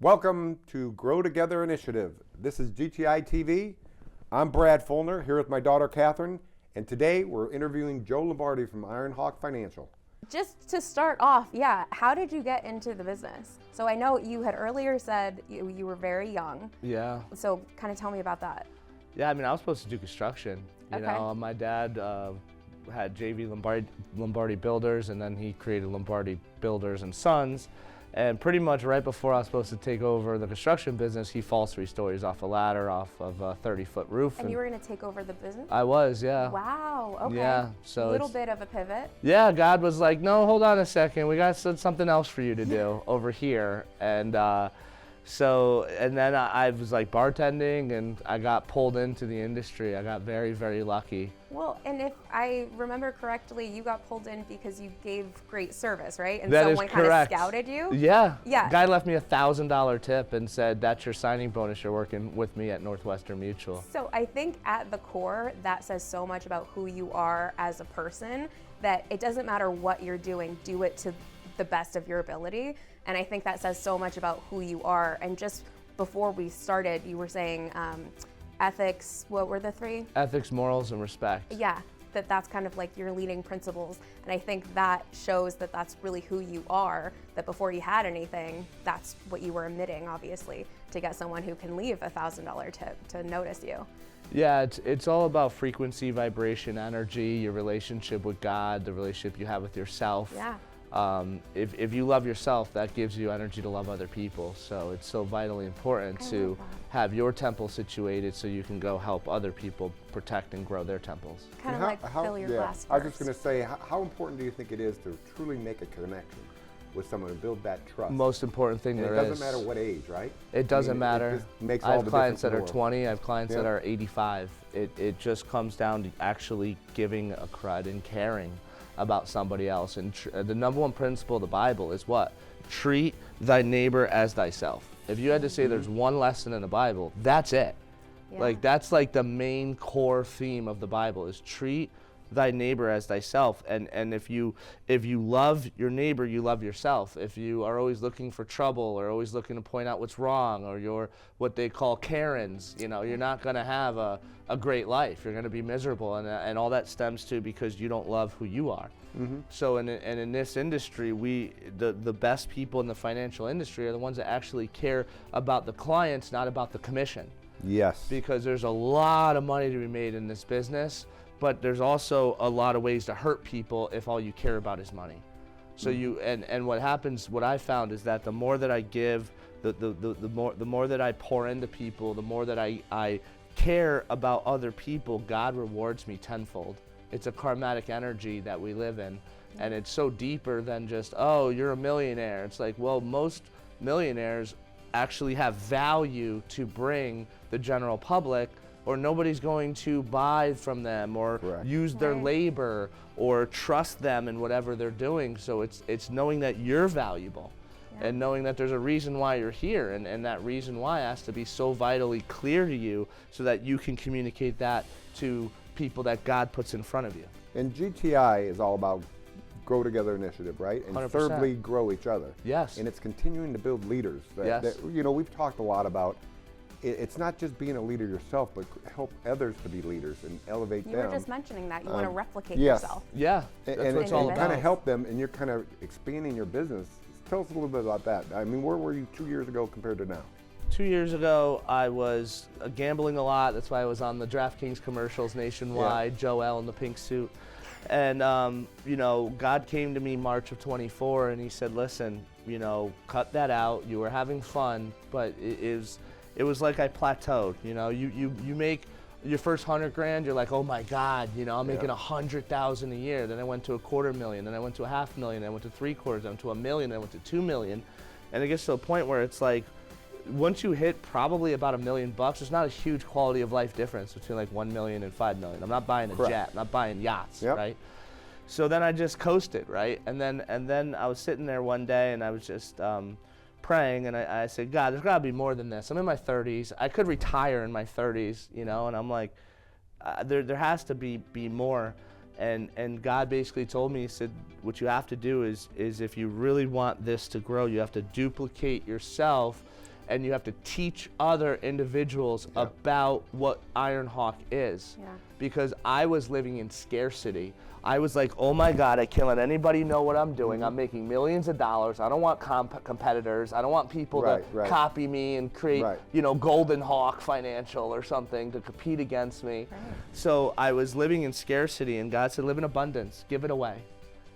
Welcome to Grow Together Initiative. This is GTI TV. I'm Brad Fulner here with my daughter Catherine, and today we're interviewing Joe Lombardi from Ironhawk Financial. Just to start off, how did you get into the business? So I know you had earlier said you were very young. Yeah. So kind of tell me about that. Yeah, I mean, I was supposed to do construction. You know, my dad had JV Lombardi Builders, and then he created Lombardi Builders and Sons. And pretty much right before I was supposed to take over the construction business, he falls 3 stories off a ladder off of a 30-foot roof. And you were going to take over the business? I was, yeah. Wow, okay. Yeah, so a little bit of a pivot. Yeah, God was like, no, hold on a second. We got something else for you to do over here. And and then I was like bartending, and I got pulled into the industry. I got very, very lucky. Well, and if I remember correctly, you got pulled in because you gave great service, right? And that someone kind of scouted you? Yeah. Yeah. Guy left me a $1,000 tip and said, that's your signing bonus. You're working with me at Northwestern Mutual. So I think at the core, that says so much about who you are as a person, that it doesn't matter what you're doing, do it to the best of your ability. And I think that says so much about who you are. And just before we started, you were saying ethics, what were the 3? Ethics, morals, and respect. Yeah, that's kind of like your leading principles. And I think that shows that that's really who you are, that before you had anything, that's what you were emitting, obviously, to get someone who can leave a $1,000 tip to notice you. Yeah, it's all about frequency, vibration, energy, your relationship with God, the relationship you have with yourself. Yeah. If you love yourself, that gives you energy to love other people. So it's so vitally important to have your temple situated so you can go help other people protect and grow their temples. Kind of like fill your glass first. I was just going to say, how important do you think it is to truly make a connection with someone and build that trust? Most important thing there is. It doesn't matter what age, right? It doesn't matter. It just makes all I have the clients that difference are 20, I have clients that are 85. It just comes down to actually giving a crud and caring about somebody else. And the number one principle of the Bible is what? Treat thy neighbor as thyself. If you had to say there's one lesson in the Bible, that's it. Yeah. Like, that's like the main core theme of the Bible is treat thy neighbor as thyself. And if you love your neighbor, you love yourself. If you are always looking for trouble or always looking to point out what's wrong, or you're what they call Karens, you know, you're not going to have a great life. You're going to be miserable, and all that stems to because you don't love who you are. Mm-hmm. So in this industry, the best people in the financial industry are the ones that actually care about the clients, not about the commission. Yes. Because there's a lot of money to be made in this business, but there's also a lot of ways to hurt people if all you care about is money. So and what happens, what I found is that the more that I give, the more that I pour into people, the more that I care about other people, God rewards me tenfold. It's a karmatic energy that we live in, and it's so deeper than just, oh, you're a millionaire. It's like, well, most millionaires actually have value to bring the general public, or nobody's going to buy from them or use their labor or trust them in whatever they're doing. So it's knowing that you're valuable and knowing that there's a reason why you're here, and that reason why has to be so vitally clear to you so that you can communicate that to people that God puts in front of you. And GTI is all about Grow Together Initiative, right? And 100%. thirdly, grow each other. Yes. And it's continuing to build leaders. That, you know, we've talked a lot about, it's not just being a leader yourself, but help others to be leaders and elevate them. You were just mentioning that. You want to replicate yes. yourself. Yeah, that's what it's all about. kind of help them, and you're kind of expanding your business. Tell us a little bit about that. I mean, where were you 2 years ago compared to now? 2 years ago, I was gambling a lot. That's why I was on the DraftKings commercials nationwide, Joel in the pink suit. And, you know, God came to me March of 24, and he said, listen, you know, cut that out. You were having fun, but it was like I plateaued. You know, you make your first $100,000, you're like, oh my God, you know, I'm making $100,000 a year. Then I went to $250,000, then I went to $500,000, then I went to $750,000, then to $1 million, then I went to $2 million. And it gets to a point where it's like, once you hit probably about $1 million, there's not a huge quality of life difference between like 1 million and 5 million. I'm not buying a jet, I'm not buying yachts, right? So then I just coasted, right? And then I was sitting there one day and I was just praying, and I said, God, there's gotta be more than this. I'm in my 30s. I could retire in my 30s, you know, and I'm like, there has to be more. And God basically told me, he said, what you have to do is if you really want this to grow, you have to duplicate yourself and you have to teach other individuals about what Iron Hawk is. Yeah. Because I was living in scarcity. I was like, oh my God, I can't let anybody know what I'm doing. I'm making millions of dollars. I don't want competitors. I don't want people to copy me and create, you know, Golden Hawk Financial or something to compete against me. Right. So I was living in scarcity, and God said, live in abundance, give it away.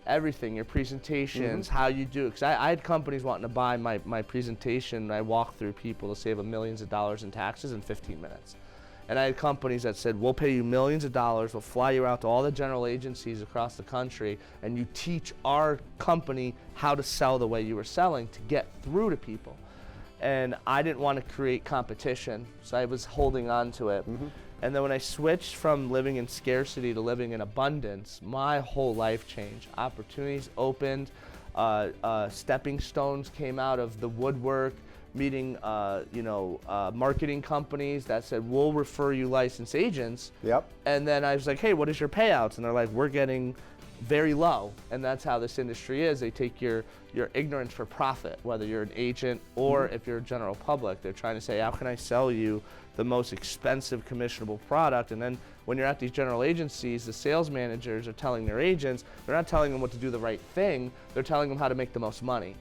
Everything, your presentations, how you do it. Because I had companies wanting to buy my presentation, and I walked through people to save them millions of dollars in taxes in 15 minutes. And I had companies that said, we'll pay you millions of dollars, we'll fly you out to all the general agencies across the country, and you teach our company how to sell the way you were selling to get through to people. And I didn't want to create competition, so I was holding on to it. And then when I switched from living in scarcity to living in abundance, my whole life changed. Opportunities opened, stepping stones came out of the woodwork, meeting marketing companies that said, we'll refer you licensed agents. And then I was like, hey, what is your payouts? And they're like, we're getting very low. And that's how this industry is. They take your ignorance for profit, whether you're an agent or if you're a general public. They're trying to say, how can I sell you the most expensive commissionable product? And then when you're at these general agencies, the sales managers are telling their agents, they're not telling them what to do the right thing, they're telling them how to make the most money.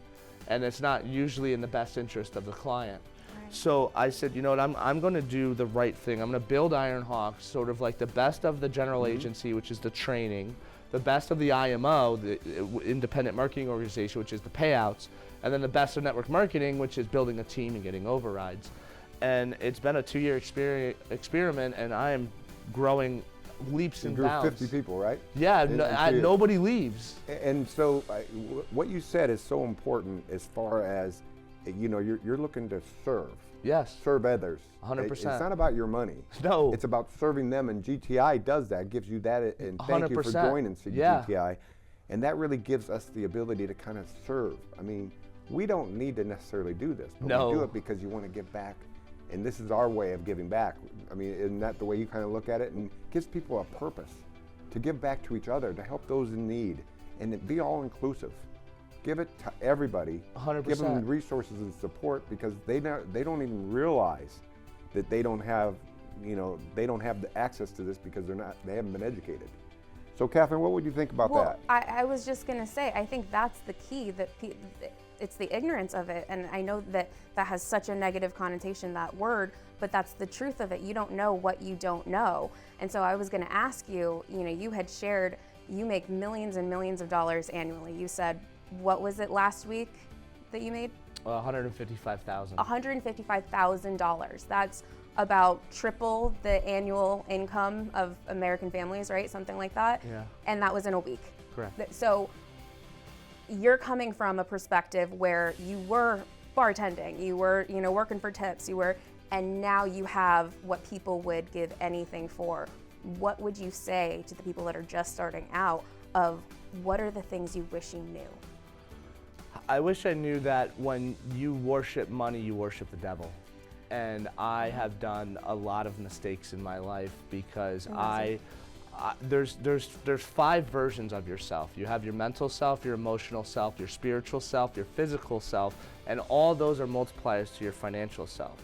And it's not usually in the best interest of the client. Right. So I said, you know what, I'm going to do the right thing. I'm going to build Iron Hawk, sort of like the best of the general agency, which is the training, the best of the IMO, the independent marketing organization, which is the payouts, and then the best of network marketing, which is building a team and getting overrides. And it's been a 2-year experiment, and I am growing leaps and bounds. 50 people, right? Yeah, nobody leaves. And so what you said is so important as far as, you know, you're looking to serve. Yes. Serve others. 100%. It's not about your money. No. It's about serving them, and GTI does that, gives you that, and thank 100%. You for joining GTI. And that really gives us the ability to kind of serve. I mean, we don't need to necessarily do this, but we do it because you want to give back. And this is our way of giving back. I mean, isn't that the way you kind of look at it? And gives people a purpose to give back to each other, to help those in need, and to be all inclusive. Give it to everybody. 100%. Give them resources and support, because they don't even realize that they don't have, you know, they don't have the access to this because they haven't been educated. So Catherine, what would you think about that? I was just gonna say, I think that's the key, that it's the ignorance of it. And I know that has such a negative connotation, that word, but that's the truth of it. You don't know what you don't know. And so I was gonna ask you, you know, you had shared, you make millions and millions of dollars annually. You said, what was it last week that you made? $155,000. $155,000. That's about triple the annual income of American families, right? Something like that. Yeah. And that was in a week. Correct. So you're coming from a perspective where you were bartending, you were, you know, working for tips, and now you have what people would give anything for. What would you say to the people that are just starting out of what are the things you wish you knew? I wish I knew that when you worship money, you worship the devil. And I have done a lot of mistakes in my life because there's 5 versions of yourself. You have your mental self, your emotional self, your spiritual self, your physical self, and all those are multipliers to your financial self.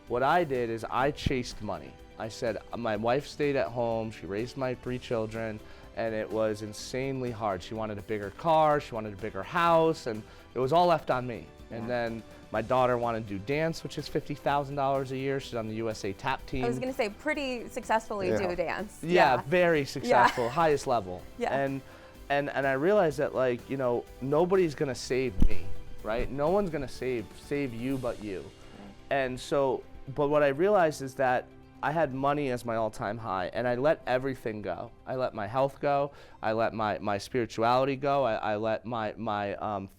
What I did is I chased money. I said, my wife stayed at home, she raised my 3 children, and it was insanely hard. She wanted a bigger car, she wanted a bigger house, and it was all left on me. And then my daughter wanted to do dance, which is $50,000 a year. She's on the USA tap team. I was gonna say, pretty successfully do dance. Yeah, very successful, highest level. Yeah. And I realized that, like, you know, nobody's gonna save me, right? No one's gonna save you but you. Right. And so, but what I realized is that I had money as my all-time high, and I let everything go. I let my health go. I let my spirituality go. I let my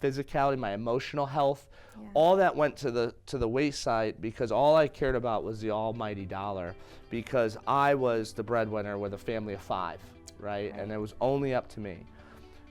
physicality, my emotional health, all that went to the wayside because all I cared about was the almighty dollar, because I was the breadwinner with a family of 5, right? And it was only up to me.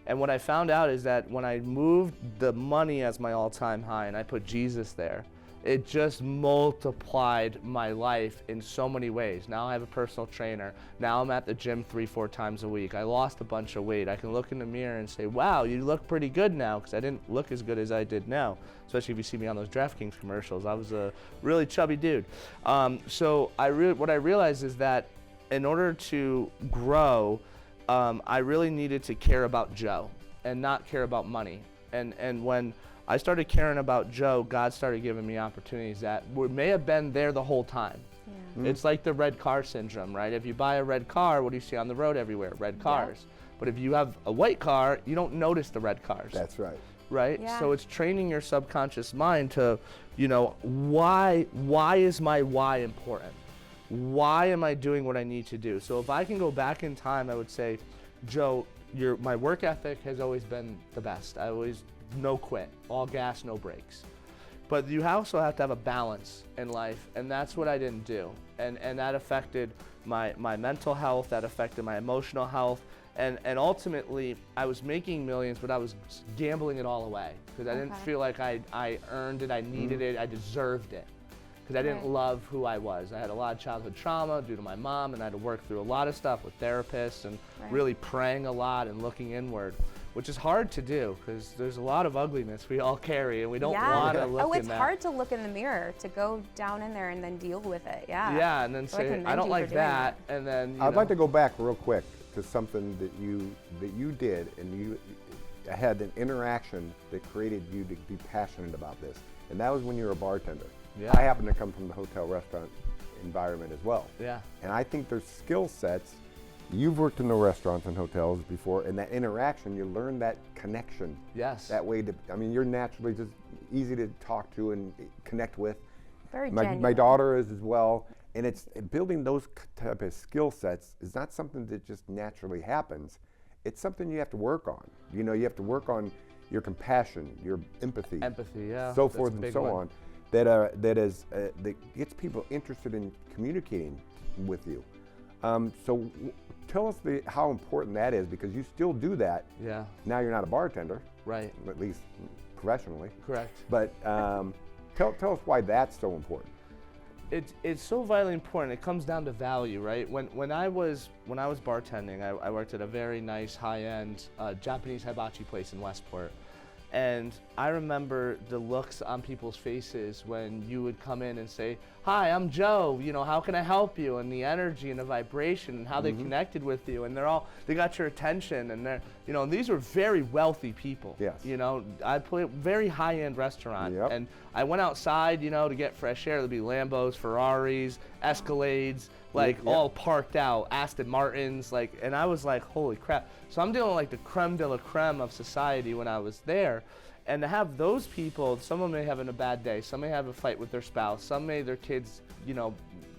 And what I found out is that when I moved the money as my all-time high and I put Jesus there, it just multiplied my life in so many ways. Now I have a personal trainer. Now I'm at the gym 3-4 times a week. I lost a bunch of weight. I can look in the mirror and say, wow, you look pretty good now, because I didn't look as good as I did now, especially if you see me on those DraftKings commercials. I was a really chubby dude. So what I realized is that in order to grow, I really needed to care about Joe and not care about money. And when I started caring about Joe, God started giving me opportunities that may have been there the whole time. Yeah. It's like the red car syndrome, right? If you buy a red car, what do you see on the road everywhere? Red cars. Yeah. But if you have a white car, you don't notice the red cars. That's right. Right? Yeah. So it's training your subconscious mind to, why is my why important? Why am I doing what I need to do? So if I can go back in time, I would say, Joe, my work ethic has always been the best. I always no quit, all gas, no brakes. But you also have to have a balance in life, and that's what I didn't do. And that affected my mental health, that affected my emotional health, and ultimately I was making millions, but I was gambling it all away because I didn't feel like I earned it, I needed it, I deserved it. Because I didn't love who I was. I had a lot of childhood trauma due to my mom, and I had to work through a lot of stuff with therapists and really praying a lot and looking inward, which is hard to do because there's a lot of ugliness we all carry, and we don't want to look in that. It's hard to look in the mirror, to go down in there and then deal with it. Yeah, and then say, I don't like that, and then I'd like to go back real quick to something that you did, and you had an interaction that created you to be passionate about this, and that was when you were a bartender. Yeah. I happen to come from the hotel restaurant environment as well. Yeah. And I think there's skill sets. You've worked in the restaurants and hotels before, and that interaction, you learn that connection. Yes. That way, you're naturally just easy to talk to and connect with. Very genuine. My daughter is as well, and it's building those type of skill sets is not something that just naturally happens. It's something you have to work on. You have to work on your compassion, your empathy. Empathy, yeah. So forth and so on. That gets people interested in communicating with you. So tell us how important that is, because you still do that. Yeah. Now you're not a bartender. Right. At least professionally. Correct. But tell us why that's so important. It's so vitally important. It comes down to value, right? When I was bartending, I worked at a very nice high-end Japanese hibachi place in Westport. And I remember the looks on people's faces when you would come in and say, hi, I'm Joe, how can I help you? And the energy and the vibration and how they connected with you. And they got your attention. And these were very wealthy people. Yes. I played a very high-end restaurant. Yep. And I went outside, to get fresh air. There'd be Lambos, Ferraris, Escalades, all parked out, Aston Martins, and I was like, holy crap. So I'm dealing with the creme de la creme of society when I was there. And to have those people, someone may have a bad day, some may have a fight with their spouse, their kids,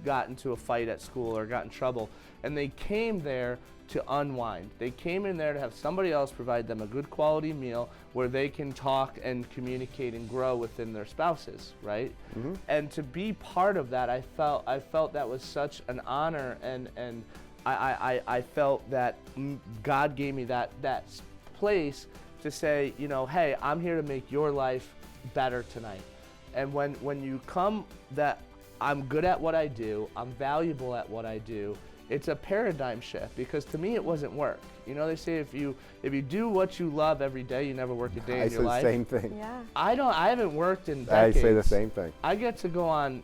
got into a fight at school or got in trouble, and they came there to unwind. They came in there to have somebody else provide them a good quality meal where they can talk and communicate and grow within their spouses, right? Mm-hmm. And to be part of that, I felt that was such an honor, and I felt that God gave me that place to say, hey, I'm here to make your life better tonight. And when you come that I'm good at what I do, I'm valuable at what I do, it's a paradigm shift, because to me it wasn't work. They say if you do what you love every day, you never work a day in your life. I say the same thing. Yeah. I haven't worked in decades. I say the same thing. I get to go on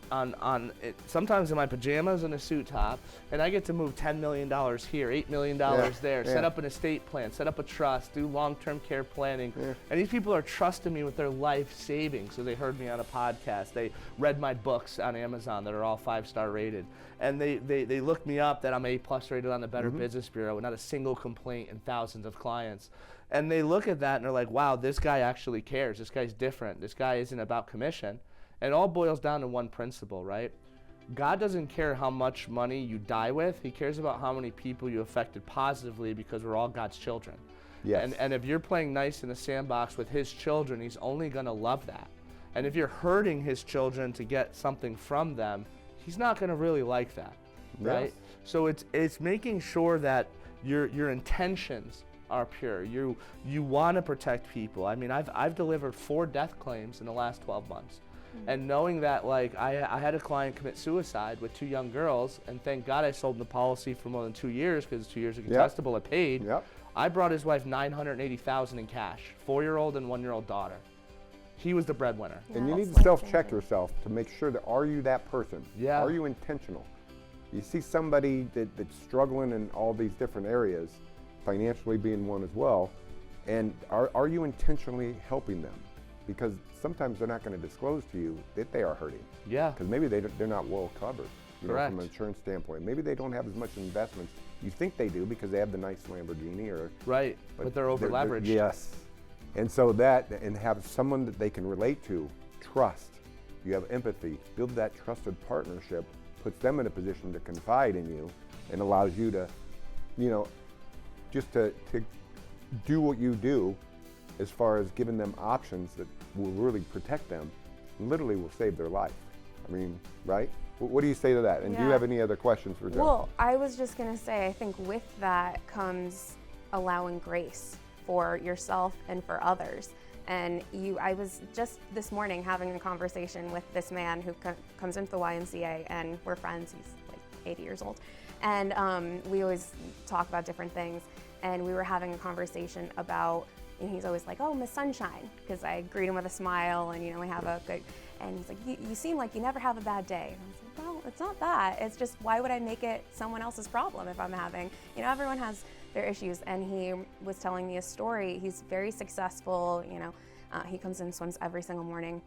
it, sometimes in my pajamas and a suit top, and I get to move $10 million here, $8 million there, set up an estate plan, set up a trust, do long-term care planning. Yeah. And these people are trusting me with their life savings. So they heard me on a podcast. They read my books on Amazon that are all 5-star rated. And they looked me up that I'm A+ rated on the Better Business Bureau, and not a single complaint and thousands of clients. And they look at that and they're like, wow, this guy actually cares. This guy's different. This guy isn't about commission. And it all boils down to one principle, right? God doesn't care how much money you die with. He cares about how many people you affected positively, because we're all God's children. Yes. And if you're playing nice in a sandbox with his children, he's only going to love that. And if you're hurting his children to get something from them, he's not going to really like that, right? Yes. So it's making sure that your intentions are pure. You want to protect people. I mean, I've delivered 4 death claims in the last 12 months. And knowing that, like, I had a client commit suicide with 2 young girls, and thank God I sold the policy for more than 2 years, because 2 years are contestable. I paid. I brought his wife $980,000 in cash, 4-year-old and 1-year-old daughter. He was the breadwinner. And you need to self-check yourself to make sure that, are you that person? Yeah. Are you intentional? You see somebody that's struggling in all these different areas, financially being one as well, and are you intentionally helping them? Because sometimes they're not going to disclose to you that they are hurting. Yeah. Because maybe they're not well covered, you know, Correct. from an insurance standpoint. Maybe they don't have as much investments. You think they do because they have the nice Lamborghini, or right, but they're over leveraged. Yes. And so and have someone that they can relate to, trust. You have empathy, build that trusted partnership, puts them in a position to confide in you, and allows you to, you know, just to do what you do as far as giving them options that will really protect them, literally will save their life. I mean, right? What do you say to that? And do you have any other questions for Joe? Well, I was just going to say, I think with that comes allowing grace for yourself and for others. And I was just this morning having a conversation with this man who comes into the YMCA, and we're friends. He's like 80 years old. And we always talk about different things. And we were having a conversation about, and he's always like, "Oh, Miss Sunshine," because I greet him with a smile, and, you know, we have a good, and he's like, you seem like you never have a bad day. And I was like, well, it's not that. It's just, why would I make it someone else's problem if I'm having, you know, everyone has their issues. And he was telling me a story. He's very successful, you know, he comes in and swims every single morning.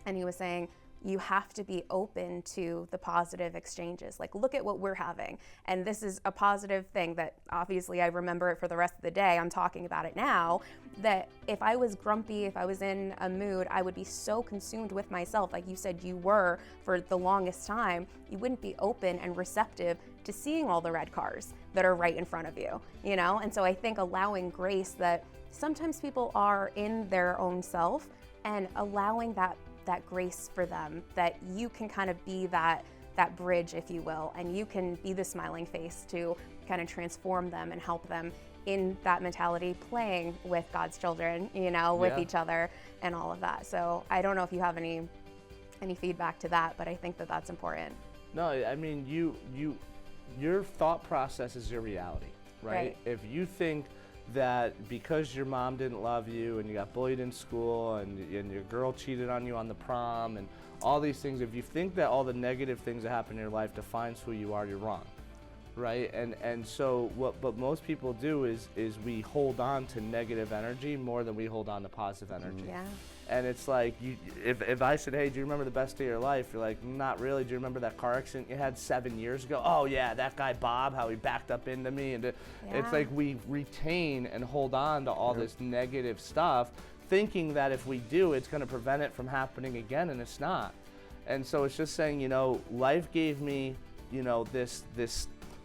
And he was saying, you have to be open to the positive exchanges. Like, look at what we're having. And this is a positive thing that obviously I remember it for the rest of the day. I'm talking about it now, that if I was grumpy, if I was in a mood, I would be so consumed with myself, like you said you were for the longest time, you wouldn't be open and receptive to seeing all the red cars that are right in front of you, you know? And so I think allowing grace, that sometimes people are in their own self, and allowing that grace for them, that you can kind of be that bridge, if you will, and you can be the smiling face to kind of transform them and help them in that mentality, playing with God's children, you know, with each other and all of that. So I don't know if you have any feedback to that, but I think that that's important. No, I mean, your thought process is your reality, right? If you think that because your mom didn't love you and you got bullied in school and your girl cheated on you on the prom and all these things, if you think that all the negative things that happen in your life defines who you are, you're wrong, right? And so what most people do is we hold on to negative energy more than we hold on to positive energy. Yeah. And it's like, if I said, hey, do you remember the best day of your life? You're like, not really. Do you remember that car accident you had 7 years ago? Oh, yeah, that guy Bob, how he backed up into me. And it's like we retain and hold on to all this negative stuff, thinking that if we do, it's going to prevent it from happening again, and it's not. And so it's just saying, you know, life gave me, you know, this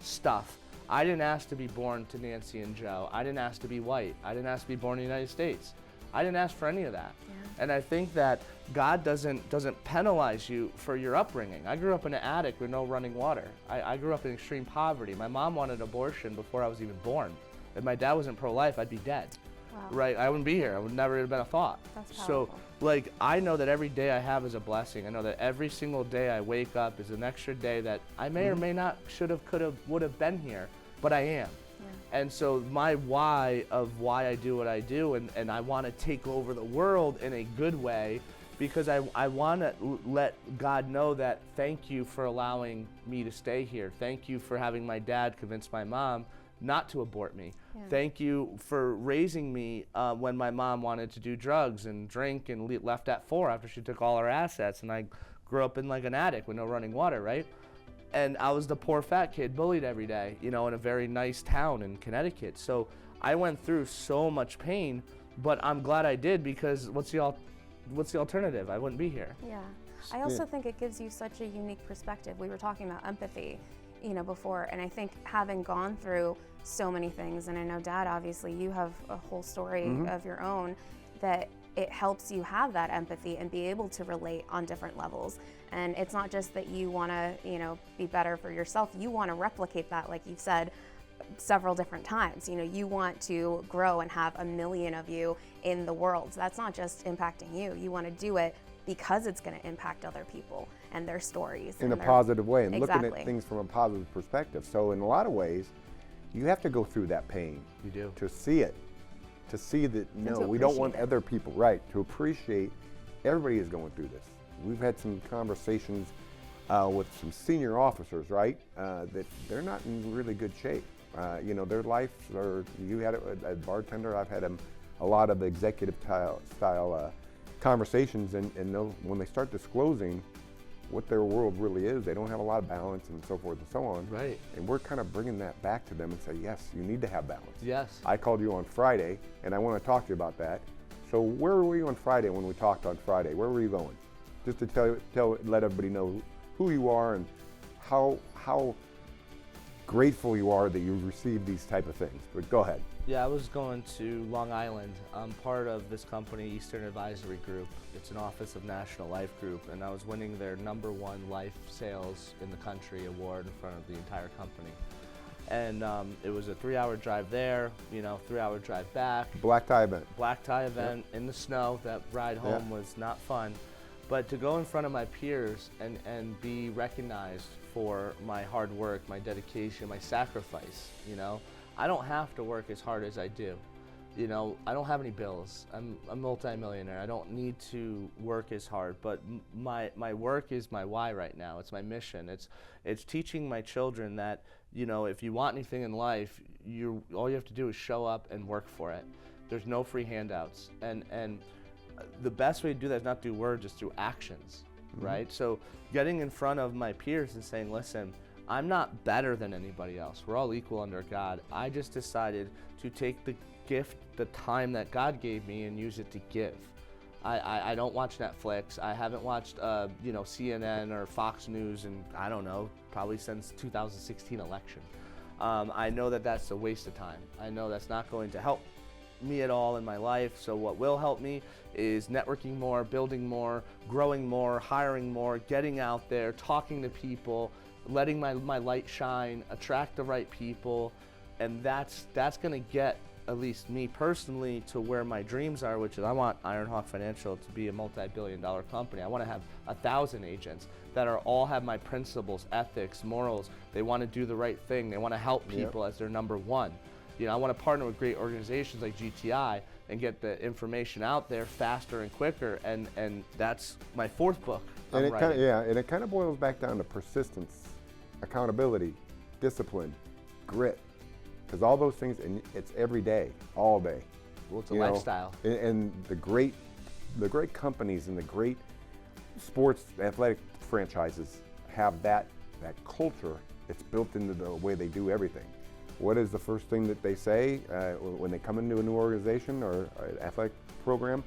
stuff. I didn't ask to be born to Nancy and Joe. I didn't ask to be white. I didn't ask to be born in the United States. I didn't ask for any of that. Yeah. And I think that God doesn't penalize you for your upbringing. I grew up in an attic with no running water. I grew up in extreme poverty. My mom wanted abortion before I was even born. If my dad wasn't pro-life, I'd be dead. Wow. Right? I wouldn't be here. I would never have been a thought. That's powerful. So, like, I know that every day I have is a blessing. I know that every single day I wake up is an extra day that I may or may not should have, could have, would have been here, but I am. And so my why of why I do what I do, and I want to take over the world in a good way, because I want to let God know that thank you for allowing me to stay here. Thank you for having my dad convince my mom not to abort me. Yeah. Thank you for raising me when my mom wanted to do drugs and drink and left at 4 after she took all her assets, and I grew up in like an attic with no running water, right? And I was the poor fat kid bullied every day, you know, in a very nice town in Connecticut. So I went through so much pain, but I'm glad I did, because what's the alternative? I wouldn't be here. Yeah. I also think it gives you such a unique perspective. We were talking about empathy, you know, before, and I think having gone through so many things, and I know, Dad, obviously you have a whole story of your own, that it helps you have that empathy and be able to relate on different levels. And it's not just that you want to, you know, be better for yourself. You want to replicate that, like you've said several different times. You know, you want to grow and have 1 million of you in the world. So that's not just impacting you. You want to do it because it's going to impact other people and their stories. In a positive way, and exactly. looking at things from a positive perspective. So in a lot of ways, you have to go through that pain. You do. To see it. To see that, no, we don't want other people, to appreciate everybody is going through this. We've had some conversations with some senior officers, that they're not in really good shape. Their lives are, you had a bartender, I've had a lot of executive style conversations, and when they start disclosing what their world really is, they don't have a lot of balance and so forth and so on. Right. And we're kind of bringing that back to them and say, yes, you need to have balance. Yes. I called you on Friday, and I want to talk to you about that. So where were you on Friday when we talked on Friday? Where were you going? Just to let everybody know who you are and how grateful you are that you received these type of things. But go ahead. Yeah, I was going to Long Island. I'm part of this company, Eastern Advisory Group. It's an office of National Life Group, and I was winning their #1 life sales in the country award in front of the entire company. And it was a 3-hour drive there, 3-hour drive back. Black tie event. Black tie event in the snow. That ride home was not fun. But to go in front of my peers and be recognized for my hard work, my dedication, my sacrifice, I don't have to work as hard as I do. I don't have any bills. I'm a multimillionaire. I don't need to work as hard, but my work is my why right now. It's my mission. It's teaching my children that, if you want anything in life, all you have to do is show up and work for it. There's no free handouts. And the best way to do that is not through words, it's through actions, right? So getting in front of my peers and saying, listen, I'm not better than anybody else. We're all equal under God. I just decided to take the gift, the time that God gave me, and use it to give. I don't watch Netflix. I haven't watched CNN or Fox News and I don't know, probably since 2016 election. I know that that's a waste of time. I know that's not going to help me at all in my life. So what will help me is networking more, building more, growing more, hiring more, getting out there, talking to people, letting my light shine, attract the right people, and that's going to get at least me personally to where my dreams are, which is I want Ironhawk Financial to be a multi-billion-dollar company. I want to have 1,000 agents that all have my principles, ethics, morals. They want to do the right thing. They want to help people as their #1. I want to partner with great organizations like GTI and get the information out there faster and quicker, and that's my 4th book. And it kind of boils back down to persistence, accountability, discipline, grit, because all those things, and it's every day, all day. Well, it's a lifestyle. And the great companies and the great sports athletic franchises have that culture. It's built into the way they do everything. What is the first thing that they say when they come into a new organization or an athletic program?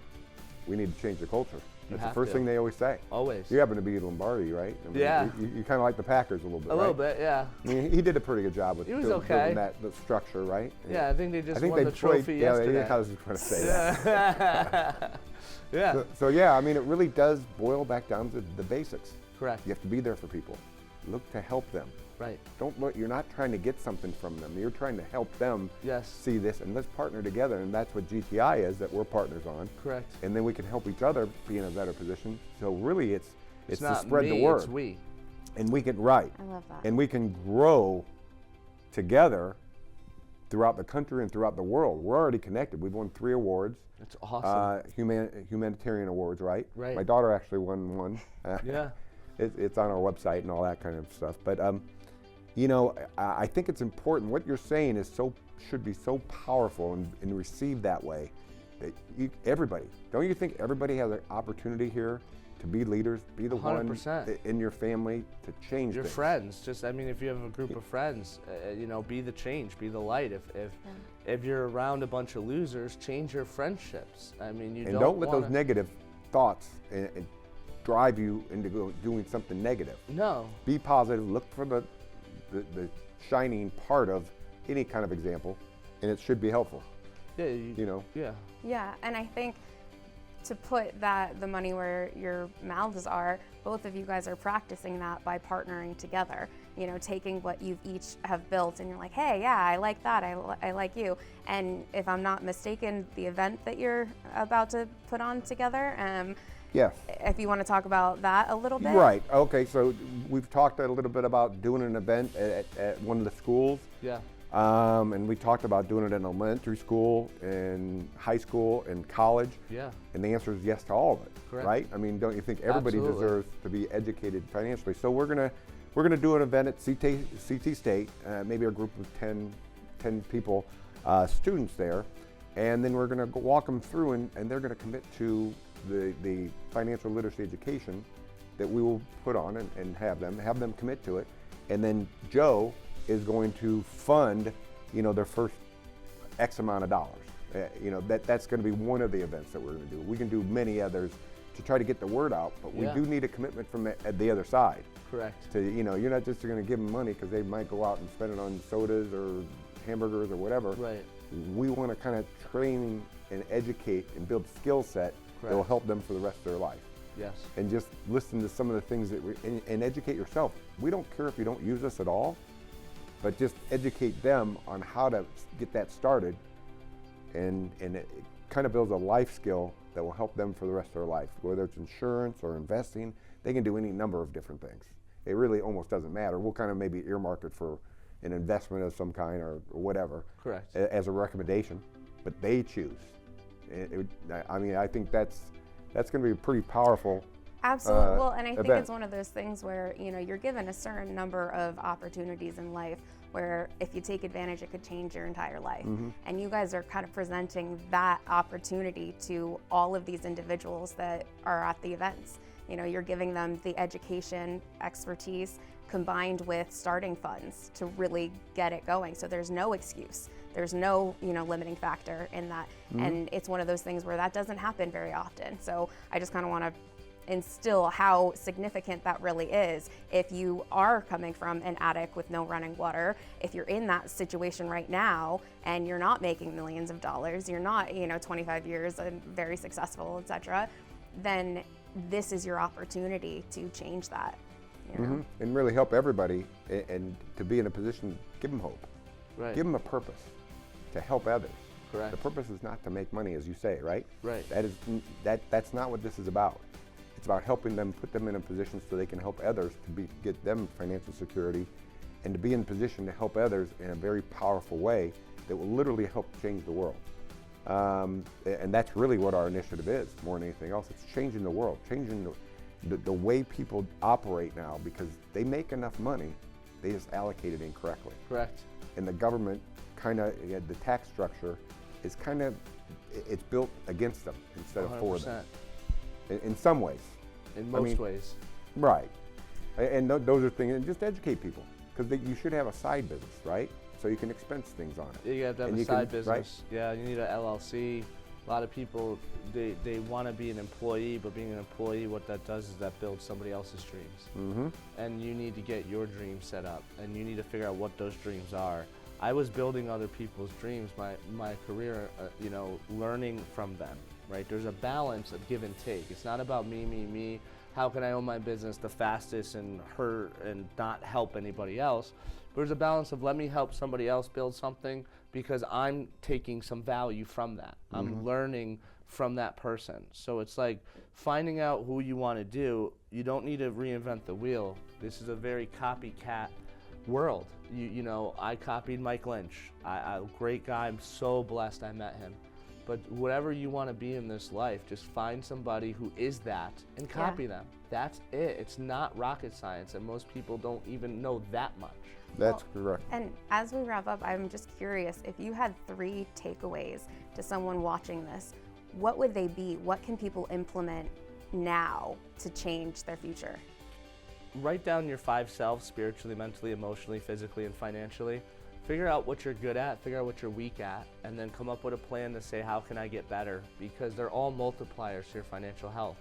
We need to change the culture. That's the first thing they always say. Always. You happen to be Lombardi, right? I mean, yeah. You kind of like the Packers a little bit, A little bit, yeah. I mean, he did a pretty good job with building the structure, right? Yeah, I think they just won the trophy yesterday. Yeah, I was just going to say that. Yeah. So yeah, I mean, it really does boil back down to the basics. Correct. You have to be there for people. Look to help them. Right. You're not trying to get something from them. You're trying to help them see this, and let's partner together. And that's what GTI is, that we're partners on. Correct. And then we can help each other be in a better position. So really, it's to not spread me, the word. It's we. And we can I love that. And we can grow together throughout the country and throughout the world. We're already connected. We've won 3 awards. That's awesome. Humanitarian awards, right? Right. My daughter actually won one. Yeah. It's on our website and all that kind of stuff. But I think it's important. What you're saying should be so powerful and received that way. That everybody, don't you think everybody has an opportunity here to be leaders, be the 100%. one in your family to change your things? friends? If you have a group of friends, be the change, be the light. If you're around a bunch of losers, change your friendships. Don't let those negative thoughts and drive you into doing something negative. No. Be positive. Look for the shining part of any kind of example, and it should be helpful. Yeah. Yeah. Yeah, and I think to put the money where your mouths are, both of you guys are practicing that by partnering together. Taking what you've each have built, and you're like, hey, yeah, I like that, I like you. And if I'm not mistaken, the event that you're about to put on together, Yes. If you want to talk about that a little bit. Right. Okay. So we've talked a little bit about doing an event at one of the schools. Yeah. And we talked about doing it in elementary school, and high school, and college. Yeah. And the answer is yes to all of it. Correct. Right? I mean, don't you think everybody Absolutely. deserves to be educated financially? So we're gonna do an event at CT State, maybe a group of 10 people, students there, and then we're gonna walk them through, and they're gonna commit to the financial literacy education that we will put on and have them commit to it, and then Joe is going to fund, their first X amount of dollars. That's going to be one of the events that we're going to do. We can do many others to try to get the word out, but we do need a commitment from the other side. Correct. You're not just going to give them money because they might go out and spend it on sodas or hamburgers or whatever. Right. We want to kind of train and educate and build skill set that will help them for the rest of their life. Yes. And just listen to some of the things that and educate yourself. We don't care if you don't use us at all, but just educate them on how to get that started, and it kind of builds a life skill that will help them for the rest of their life. Whether it's insurance or investing, they can do any number of different things. It really almost doesn't matter. We'll kind of maybe earmark it for an investment of some kind or whatever. Correct. As a recommendation, but they choose. I think that's going to be pretty powerful. Absolutely. Well, and I think event. it's one of those things where, you're given a certain number of opportunities in life where if you take advantage, it could change your entire life. Mm-hmm. And you guys are kind of presenting that opportunity to all of these individuals that are at the events. You're giving them the education, expertise, combined with starting funds to really get it going. So there's no excuse. There's no, limiting factor in that. Mm-hmm. And it's one of those things where that doesn't happen very often. So I just kind of want to instill how significant that really is. If you are coming from an attic with no running water, if you're in that situation right now and you're not making millions of dollars, you're not, 25 years and very successful, etc., then this is your opportunity to change that. Mm-hmm. And really help everybody, and to be in a position, give them hope. Right. Give them a purpose to help others. Correct. The purpose is not to make money, as you say, right? Right. That's not what this is about. It's about helping them, put them in a position so they can help others get them financial security, and to be in a position to help others in a very powerful way that will literally help change the world. And that's really what our initiative is, more than anything else. It's changing the world, changing the way people operate now, because they make enough money, they just allocate it incorrectly. Correct. And the government the tax structure is it's built against them instead of for them. In some ways. In most ways. Right. And those are things, and just educate people, because you should have a side business, right? So you can expense things on it. You have to have a side business. Right? Yeah, you need an LLC. A lot of people, they want to be an employee, but being an employee, what that does is that builds somebody else's dreams. Mm-hmm. And you need to get your dreams set up, and you need to figure out what those dreams are. I was building other people's dreams, my career, learning from them, right? There's a balance of give and take. It's not about me. How can I own my business the fastest and not help anybody else? There's a balance of let me help somebody else build something because I'm taking some value from that. I'm learning from that person. So it's like finding out who you want to do. You don't need to reinvent the wheel. This is a very copycat world. I copied Mike Lynch. A great guy. I'm so blessed I met him. But whatever you want to be in this life, just find somebody who is that and copy them. That's it. It's not rocket science, and most people don't even know that much. That's correct. And as we wrap up, I'm just curious, if you had 3 takeaways to someone watching this, what would they be? What can people implement now to change their future? Write down your 5 selves: spiritually, mentally, emotionally, physically, and financially. Figure out what you're good at, figure out what you're weak at, and then come up with a plan to say, how can I get better? Because they're all multipliers to your financial health.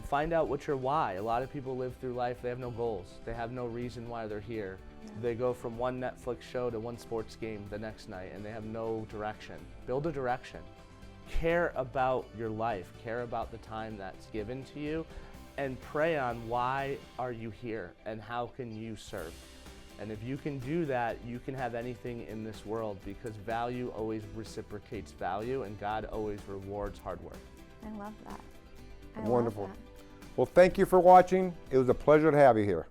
Find out what your why. A lot of people live through life, they have no goals. They have no reason why they're here. They go from one Netflix show to one sports game the next night, and they have no direction. Build a direction. Care about your life. Care about the time that's given to you, and pray on why are you here and how can you serve. And if you can do that, you can have anything in this world, because value always reciprocates value, and God always rewards hard work. I love that. I Wonderful. love that. Well, thank you for watching. It was a pleasure to have you here.